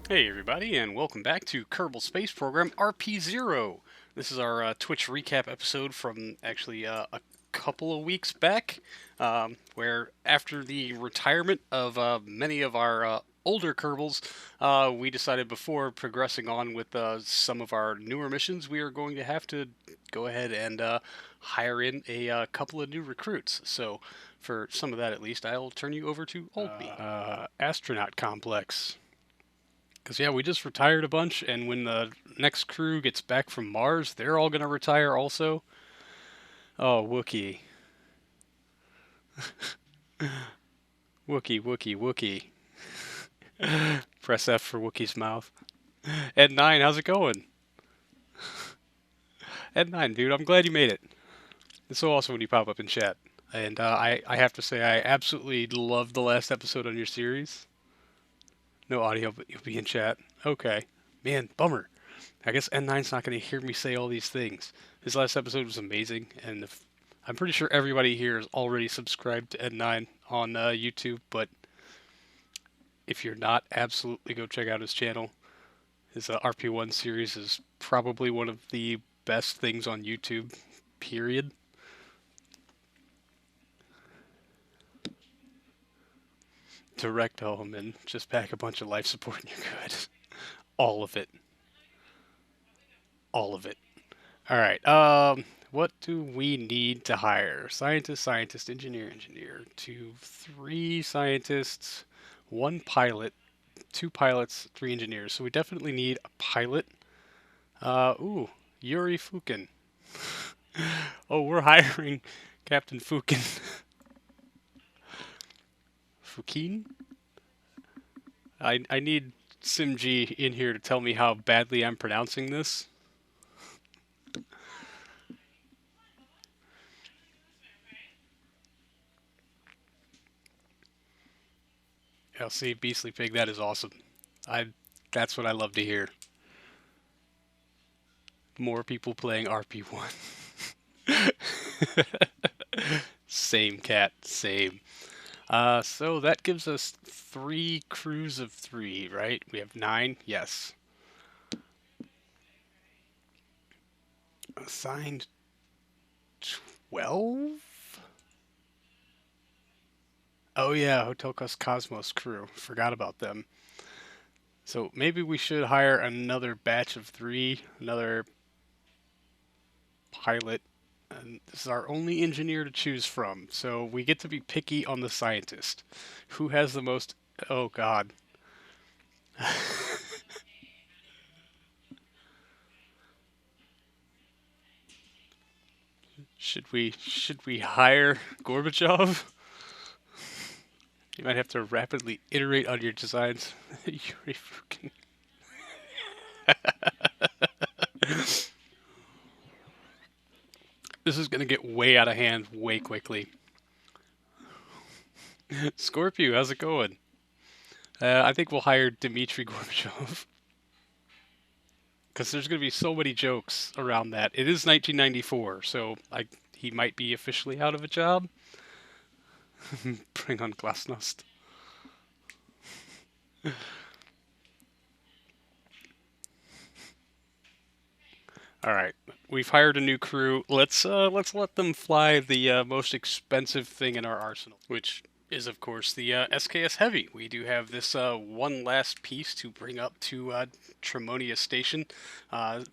Hey everybody, and welcome back to Kerbal Space Program RP-0. This is our Twitch recap episode from actually a couple of weeks back, where after the retirement of many of our older Kerbals, we decided before progressing on with some of our newer missions, we are going to have to go ahead and hire in a couple of new recruits. So for some of that at least, I'll turn you over to Old Me. Astronaut Complex. Because, yeah, we just retired a bunch, and when the next crew gets back from Mars, they're all going to retire also. Oh, Wookie. Wookie, Wookie, Wookie. Press F for Wookie's mouth. Ed9, how's it going? Ed9, dude, I'm glad you made it. It's so awesome when you pop up in chat. And I have to say, I absolutely loved the last episode on your series. No audio, but you'll be in chat. Okay. Man, bummer. I guess N9's not going to hear me say all these things. His last episode was amazing, and I'm pretty sure everybody here is already subscribed to N9 on YouTube, but if you're not, absolutely go check out his channel. His RP1 series is probably one of the best things on YouTube, period. Direct home and just pack a bunch of life support and you're good. All of it. All of it. All right. What do we need to hire? Scientist, engineer, 2, 3 scientists, 1 pilot, 2 pilots, 3 engineers. So we definitely need a pilot. Ooh, Yuri Fukin. Oh, we're hiring Captain Fukin. Fukin? I need SimG in here to tell me how badly I'm pronouncing this. See, Beastly Pig, that is awesome. That's what I love to hear. More people playing RP1. Same, cat, same. So that gives us 3 crews of 3, right? We have 9, yes. Assigned 12? Oh yeah, Hotel Cosmos crew. Forgot about them. So maybe we should hire another batch of 3, another pilot. And this is our only engineer to choose from, so we get to be picky on the scientist. Who has the most... Oh god. Should we hire Gorbachev? You might have to rapidly iterate on your designs. Yuri Fukin. This is gonna get way out of hand way quickly. Scorpio, how's it going? I think we'll hire Dmitry Gorbachev. Because there's going to be so many jokes around that. It is 1994, so he might be officially out of a job. Bring on Glasnost. All right, we've hired a new crew. Let's let them fly the most expensive thing in our arsenal, which is of course the SKS Heavy. We do have this one last piece to bring up to Tremonia Station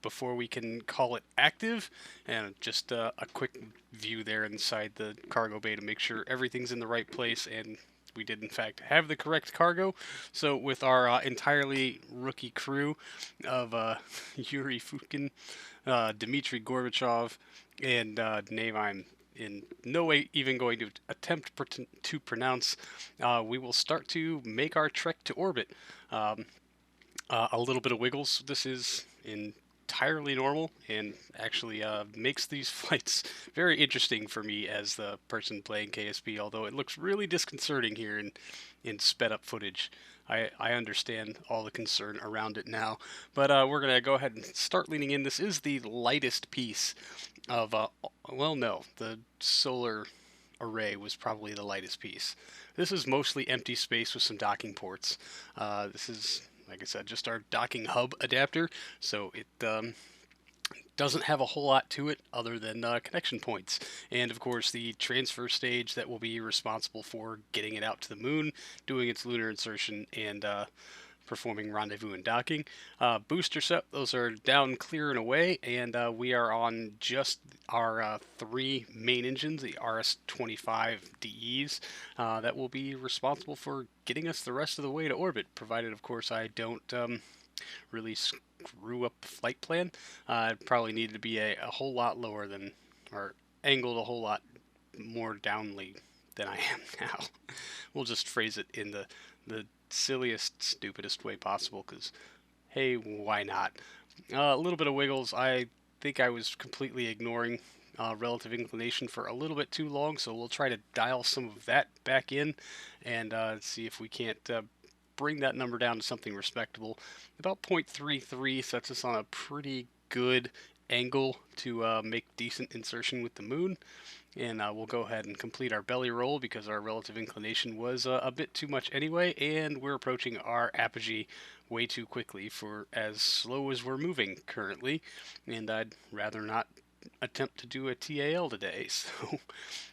before we can call it active, and just a quick view there inside the cargo bay to make sure everything's in the right place and we did in fact have the correct cargo. So with our entirely rookie crew of Yuri Fukin, Dmitry Gorbachev, and name I'm in no way even going to attempt to pronounce, we will start to make our trek to orbit. A little bit of wiggles. This is entirely normal and actually makes these flights very interesting for me as the person playing KSP, although it looks really disconcerting here in sped up footage. I understand all the concern around it now, but we're going to go ahead and start leaning in. This is the lightest piece of, well, no, the solar array was probably the lightest piece. This is mostly empty space with some docking ports. This is like I said, just our docking hub adapter. So it doesn't have a whole lot to it other than connection points. And of course, the transfer stage that will be responsible for getting it out to the moon, doing its lunar insertion, and performing rendezvous and docking. Booster set, those are down, clear, and away, and we are on just our 3 main engines, the RS-25 DEs, that will be responsible for getting us the rest of the way to orbit, provided, of course, I don't really screw up the flight plan. It probably needed to be a whole lot lower than, or angled a whole lot more downly than I am now. We'll just phrase it in the silliest, stupidest way possible, because, hey, why not? A little bit of wiggles. I think I was completely ignoring relative inclination for a little bit too long, so we'll try to dial some of that back in and see if we can't bring that number down to something respectable. About 0.33 sets us on a pretty good angle to make decent insertion with the moon. And we'll go ahead and complete our belly roll because our relative inclination was a bit too much anyway, and we're approaching our apogee way too quickly for as slow as we're moving currently, and I'd rather not attempt to do a TAL today, so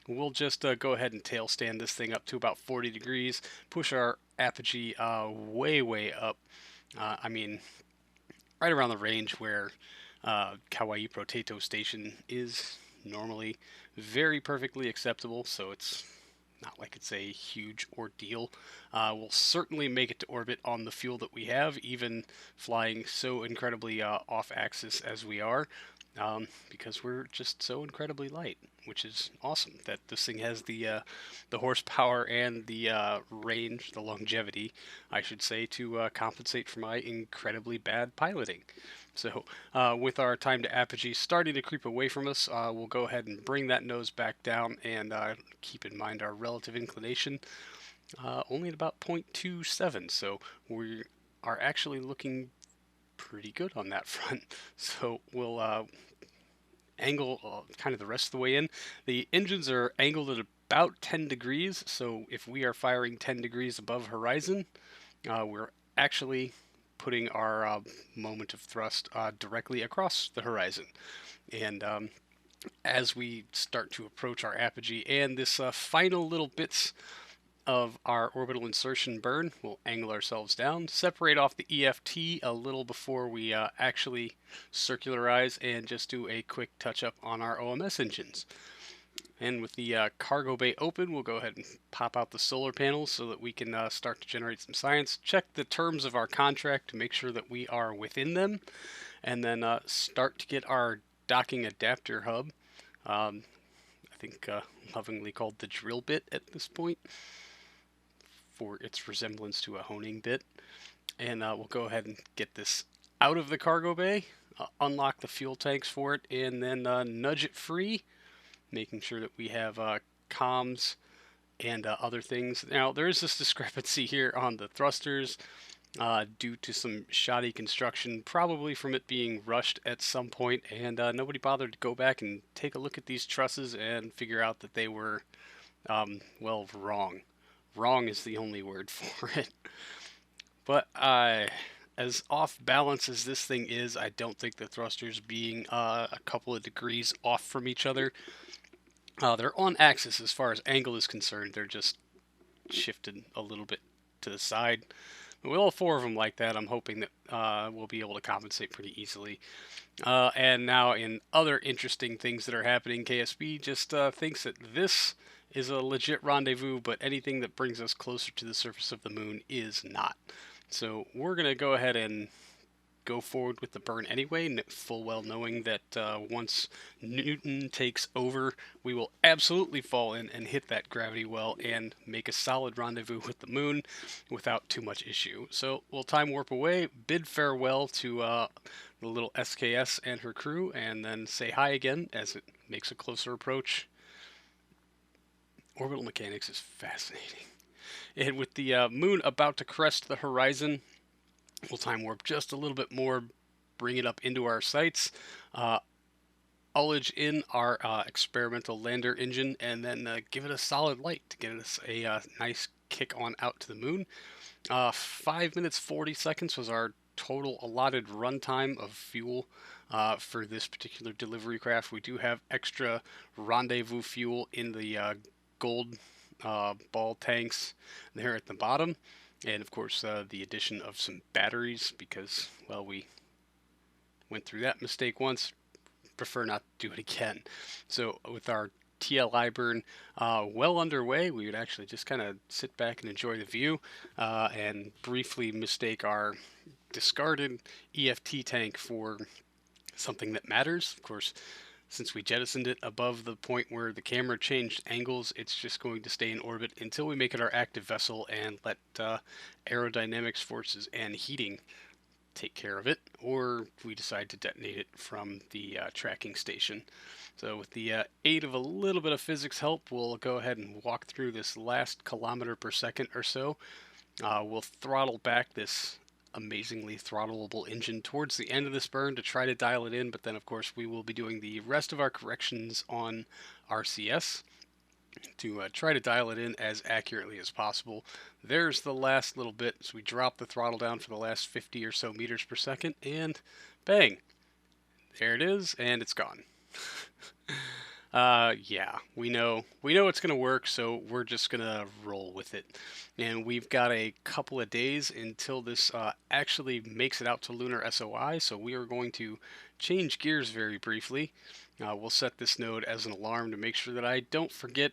we'll just go ahead and tail stand this thing up to about 40 degrees, push our apogee way up. I mean, right around the range where Kawaii Potato Station is normally very perfectly acceptable, so it's not like it's a huge ordeal. We'll certainly make it to orbit on the fuel that we have, even flying so incredibly off-axis as we are, because we're just so incredibly light, which is awesome that this thing has the horsepower and the range, the longevity, I should say, to compensate for my incredibly bad piloting. So with our time to apogee starting to creep away from us, we'll go ahead and bring that nose back down and keep in mind our relative inclination only at about 0.27, so we are actually looking pretty good on that front. So we'll angle kind of the rest of the way in. The engines are angled at about 10 degrees, so if we are firing 10 degrees above horizon, we're actually putting our moment of thrust directly across the horizon. And as we start to approach our apogee and this final little bits of our orbital insertion burn, we'll angle ourselves down, separate off the EFT a little before we actually circularize, and just do a quick touch up on our OMS engines. And with the cargo bay open, we'll go ahead and pop out the solar panels so that we can start to generate some science. Check the terms of our contract to make sure that we are within them. And then start to get our docking adapter hub, I think lovingly called the drill bit at this point, for its resemblance to a honing bit. And we'll go ahead and get this out of the cargo bay, unlock the fuel tanks for it, and then nudge it free, making sure that we have comms and other things. Now, there is this discrepancy here on the thrusters due to some shoddy construction, probably from it being rushed at some point, and nobody bothered to go back and take a look at these trusses and figure out that they were, well, wrong. Wrong is the only word for it. But as off balance as this thing is, I don't think the thrusters being a couple of degrees off from each other, they're on axis as far as angle is concerned. They're just shifted a little bit to the side. But with all 4 of them like that, I'm hoping that we'll be able to compensate pretty easily. And now in other interesting things that are happening, KSP just thinks that this is a legit rendezvous, but anything that brings us closer to the surface of the moon is not. So we're going to go ahead and go forward with the burn anyway, full well knowing that once Newton takes over, we will absolutely fall in and hit that gravity well and make a solid rendezvous with the moon without too much issue. So we'll time warp away, bid farewell to the little SKS and her crew, and then say hi again as it makes a closer approach. Orbital mechanics is fascinating. And with the moon about to crest the horizon, we'll time warp just a little bit more, bring it up into our sights, ullage in our experimental lander engine, and then give it a solid light to get us a nice kick on out to the moon. 5 minutes 40 seconds was our total allotted runtime of fuel for this particular delivery craft. We do have extra rendezvous fuel in the gold ball tanks there at the bottom, and of course the addition of some batteries because, well, we went through that mistake once. Prefer not to do it again. So with our TLI burn well underway, we would actually just kind of sit back and enjoy the view and briefly mistake our discarded EFT tank for something that matters. Of course, since we jettisoned it above the point where the camera changed angles, it's just going to stay in orbit until we make it our active vessel and let aerodynamics forces and heating take care of it, or we decide to detonate it from the tracking station. So with the aid of a little bit of physics help, we'll go ahead and walk through this last kilometer per second or so. We'll throttle back this amazingly throttleable engine towards the end of this burn to try to dial it in, but then of course we will be doing the rest of our corrections on RCS to try to dial it in as accurately as possible. There's the last little bit, so we drop the throttle down for the last 50 or so meters per second, and bang, there it is, and it's gone. Yeah, we know it's gonna work, so we're just gonna roll with it. And we've got a couple of days until this actually makes it out to lunar SOI, so we are going to change gears very briefly. We'll set this node as an alarm to make sure that I don't forget,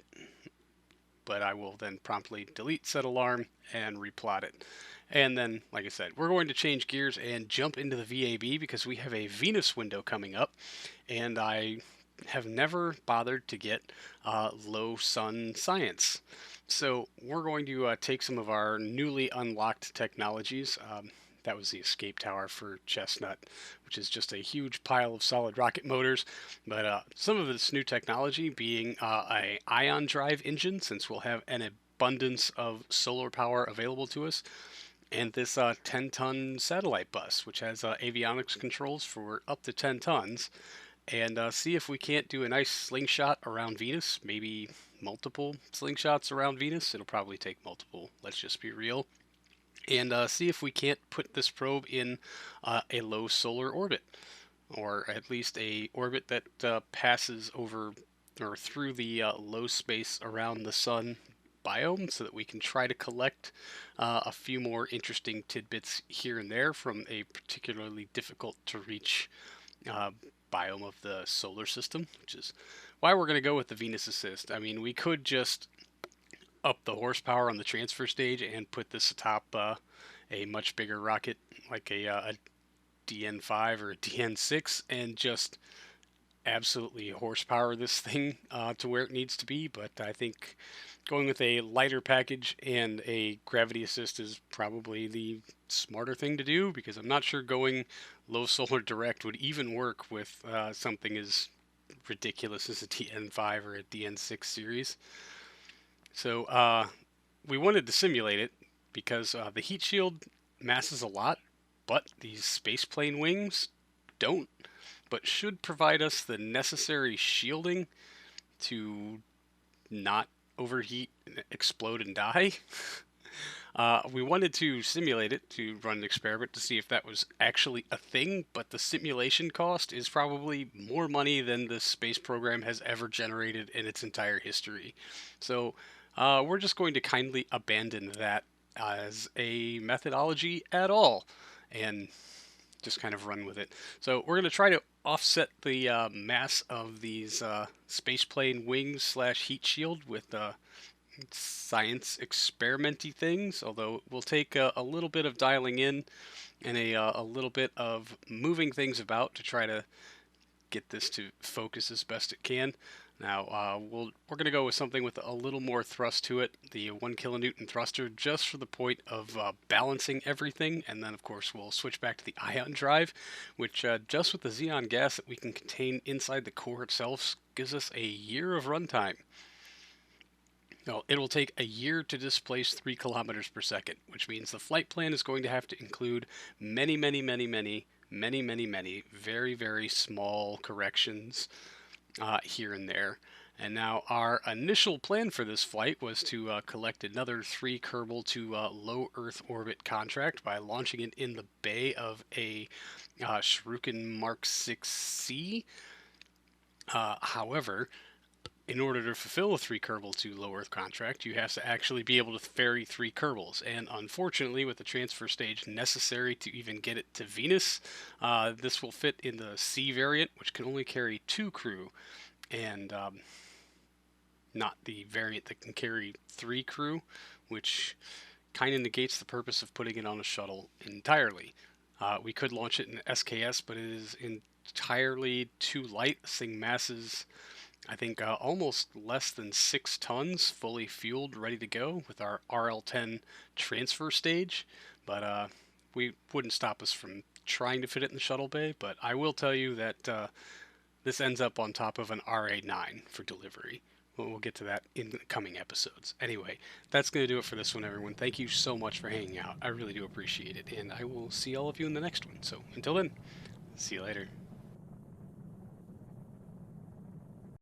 but I will then promptly delete said alarm and replot it. And then, like I said, we're going to change gears and jump into the VAB because we have a Venus window coming up, and I have never bothered to get low sun science. So we're going to take some of our newly unlocked technologies. That was the escape tower for Chestnut, which is just a huge pile of solid rocket motors. But some of this new technology being a ion drive engine, since we'll have an abundance of solar power available to us, and this 10-ton satellite bus, which has avionics controls for up to 10 tons. And see if we can't do a nice slingshot around Venus, maybe multiple slingshots around Venus. It'll probably take multiple, let's just be real. And see if we can't put this probe in a low solar orbit, or at least a orbit that passes over or through the low space around the sun biome, so that we can try to collect a few more interesting tidbits here and there from a particularly difficult to reach biome of the solar system, which is why we're going to go with the Venus Assist. I mean, we could just up the horsepower on the transfer stage and put this atop a much bigger rocket like a DN5 or a DN6 and just absolutely horsepower this thing to where it needs to be. But I think going with a lighter package and a gravity assist is probably the smarter thing to do, because I'm not sure going low solar direct would even work with something as ridiculous as a DN5 or a DN6 series. So we wanted to simulate it because the heat shield masses a lot, but these spaceplane wings don't, but should provide us the necessary shielding to not overheat, explode, and die. We wanted to simulate it to run an experiment to see if that was actually a thing, but the simulation cost is probably more money than the space program has ever generated in its entire history. So we're just going to kindly abandon that as a methodology at all and just kind of run with it. So we're going to try to offset the mass of these spaceplane wings slash heat shield with science experimenty things, although it will take a little bit of dialing in and a little bit of moving things about to try to get this to focus as best it can. Now, we're going to go with something with a little more thrust to it, the 1 kilonewton thruster, just for the point of balancing everything. And then, of course, we'll switch back to the ion drive, which just with the xenon gas that we can contain inside the core itself gives us a year of runtime. Now, it will take a year to displace 3 kilometers per second, which means the flight plan is going to have to include many, many, many, many many very, very small corrections here and there. And now our initial plan for this flight was to collect another 3 Kerbal to low Earth orbit contract by launching it in the bay of a Shuriken Mark 6C. However, in order to fulfill a 3 Kerbal to low Earth contract, you have to actually be able to ferry 3 Kerbals. And unfortunately, with the transfer stage necessary to even get it to Venus, this will fit in the C variant, which can only carry 2 crew, and not the variant that can carry 3 crew, which kind of negates the purpose of putting it on a shuttle entirely. We could launch it in SKS, but it is entirely too light. This thing masses, I think, almost less than 6 tons, fully fueled, ready to go with our RL-10 transfer stage. But we wouldn't stop us from trying to fit it in the shuttle bay. But I will tell you that this ends up on top of an RA-9 for delivery. We'll get to that in the coming episodes. Anyway, that's going to do it for this one, everyone. Thank you so much for hanging out. I really do appreciate it. And I will see all of you in the next one. So until then, see you later.